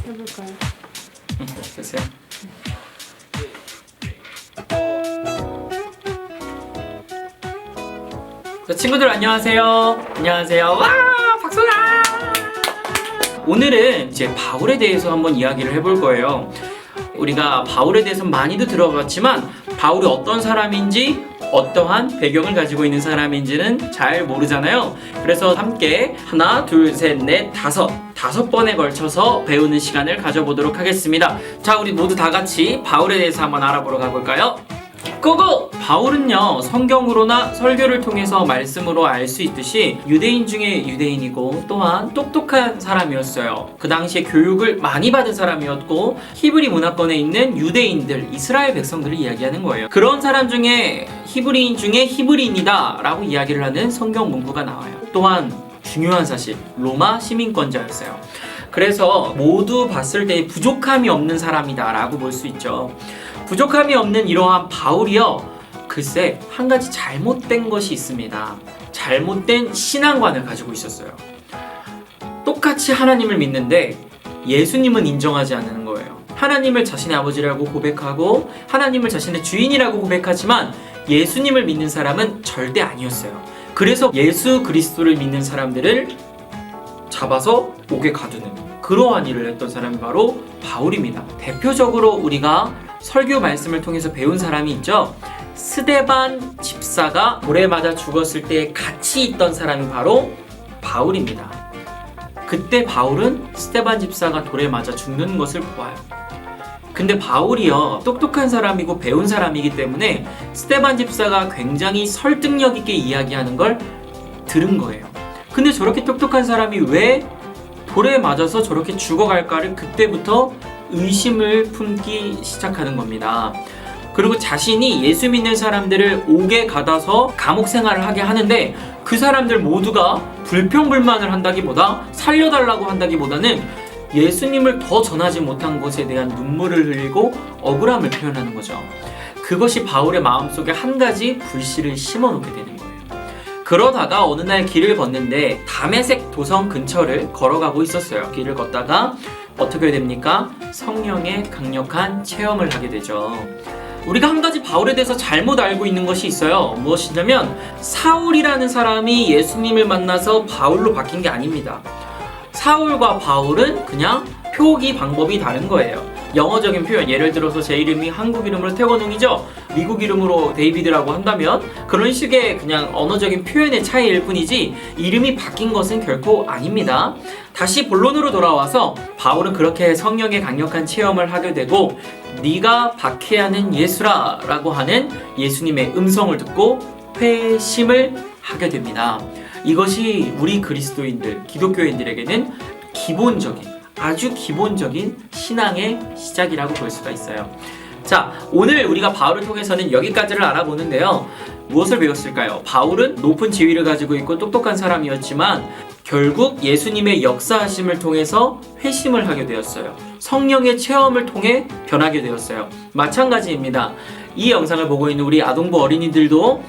해볼까요? 됐어요. 자, 친구들 안녕하세요. 안녕하세요. 와, 박수다. 오늘은 이제 바울에 대해서 한번 이야기를 해볼 거예요. 우리가 바울에 대해서 많이도 들어봤지만 바울이 어떤 사람인지 어떠한 배경을 가지고 있는 사람인지는 잘 모르잖아요. 그래서 함께 하나, 둘, 셋, 넷, 다섯 번에 걸쳐서 배우는 시간을 가져보도록 하겠습니다. 자, 우리 모두 다 같이 바울에 대해서 한번 알아보러 가볼까요? 고고! 바울은요, 성경으로나 설교를 통해서 말씀으로 알 수 있듯이 유대인 중에 유대인이고 또한 똑똑한 사람이었어요. 그 당시에 교육을 많이 받은 사람이었고 히브리 문화권에 있는 유대인들, 이스라엘 백성들을 이야기하는 거예요. 그런 사람 중에 히브리인 중에 히브리인이다 라고 이야기를 하는 성경 문구가 나와요. 또한 중요한 사실, 로마 시민권자였어요. 그래서 모두 봤을 때 부족함이 없는 사람이다 라고 볼 수 있죠. 부족함이 없는 이러한 바울이요, 글쎄 한 가지 잘못된 것이 있습니다. 잘못된 신앙관을 가지고 있었어요. 똑같이 하나님을 믿는데 예수님은 인정하지 않는 거예요. 하나님을 자신의 아버지라고 고백하고 하나님을 자신의 주인이라고 고백하지만 예수님을 믿는 사람은 절대 아니었어요. 그래서 예수 그리스도를 믿는 사람들을 잡아서 옥에 가두는 그러한 일을 했던 사람이 바로 바울입니다. 대표적으로 우리가 설교 말씀을 통해서 배운 사람이 있죠. 스데반 집사가 돌에 맞아 죽었을 때 같이 있던 사람이 바로 바울입니다. 그때 바울은 스데반 집사가 돌에 맞아 죽는 것을 보아요. 근데 바울이요, 똑똑한 사람이고 배운 사람이기 때문에 스데반 집사가 굉장히 설득력 있게 이야기하는 걸 들은 거예요. 근데 저렇게 똑똑한 사람이 왜 돌에 맞아서 저렇게 죽어갈까를 그때부터 의심을 품기 시작하는 겁니다. 그리고 자신이 예수 믿는 사람들을 옥에 가둬서 감옥 생활을 하게 하는데 그 사람들 모두가 불평불만을 한다기보다 살려달라고 한다기보다는 예수님을 더 전하지 못한 것에 대한 눈물을 흘리고 억울함을 표현하는 거죠. 그것이 바울의 마음속에 한 가지 불씨를 심어놓게 되는 거예요. 그러다가 어느 날 길을 걷는데 다메섹 도성 근처를 걸어가고 있었어요. 길을 걷다가 어떻게 됩니까? 성령의 강력한 체험을 하게 되죠. 우리가 한 가지 바울에 대해서 잘못 알고 있는 것이 있어요. 무엇이냐면 사울이라는 사람이 예수님을 만나서 바울로 바뀐 게 아닙니다. 사울과 바울은 그냥 표기 방법이 다른 거예요. 영어적인 표현, 예를 들어서 제 이름이 한국 이름으로 태권웅이죠. 미국 이름으로 데이비드라고 한다면 그런 식의 그냥 언어적인 표현의 차이일 뿐이지 이름이 바뀐 것은 결코 아닙니다. 다시 본론으로 돌아와서 바울은 그렇게 성령의 강력한 체험을 하게 되고 네가 박해하는 예수라 라고 하는 예수님의 음성을 듣고 회심을 하게 됩니다. 이것이 우리 그리스도인들, 기독교인들에게는 아주 기본적인 신앙의 시작이라고 볼 수가 있어요. 자, 오늘 우리가 바울을 통해서는 여기까지를 알아보는데요. 무엇을 배웠을까요? 바울은 높은 지위를 가지고 있고 똑똑한 사람이었지만 결국 예수님의 역사하심을 통해서 회심을 하게 되었어요. 성령의 체험을 통해 변하게 되었어요. 마찬가지입니다. 이 영상을 보고 있는 우리 아동부 어린이들도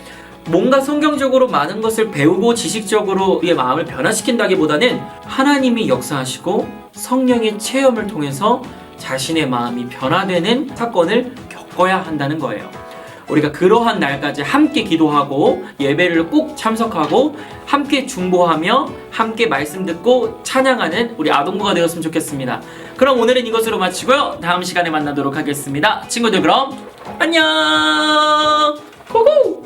뭔가 성경적으로 많은 것을 배우고 지식적으로 우리의 마음을 변화시킨다기보다는 하나님이 역사하시고 성령의 체험을 통해서 자신의 마음이 변화되는 사건을 겪어야 한다는 거예요. 우리가 그러한 날까지 함께 기도하고 예배를 꼭 참석하고 함께 중보하며 함께 말씀 듣고 찬양하는 우리 아동부가 되었으면 좋겠습니다. 그럼 오늘은 이것으로 마치고요. 다음 시간에 만나도록 하겠습니다. 친구들 그럼 안녕! 고고!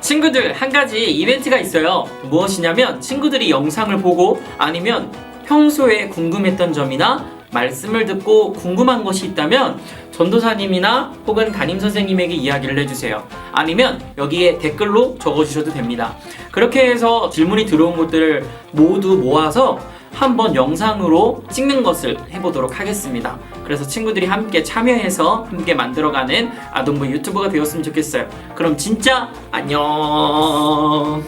친구들, 한 가지 이벤트가 있어요. 무엇이냐면 친구들이 영상을 보고 아니면 평소에 궁금했던 점이나 말씀을 듣고 궁금한 것이 있다면 전도사님이나 혹은 담임선생님에게 이야기를 해주세요. 아니면 여기에 댓글로 적어주셔도 됩니다. 그렇게 해서 질문이 들어온 것들을 모두 모아서 한번 영상으로 찍는 것을 해보도록 하겠습니다. 그래서 친구들이 함께 참여해서 함께 만들어가는 아동부 유튜버가 되었으면 좋겠어요. 그럼 진짜 안녕.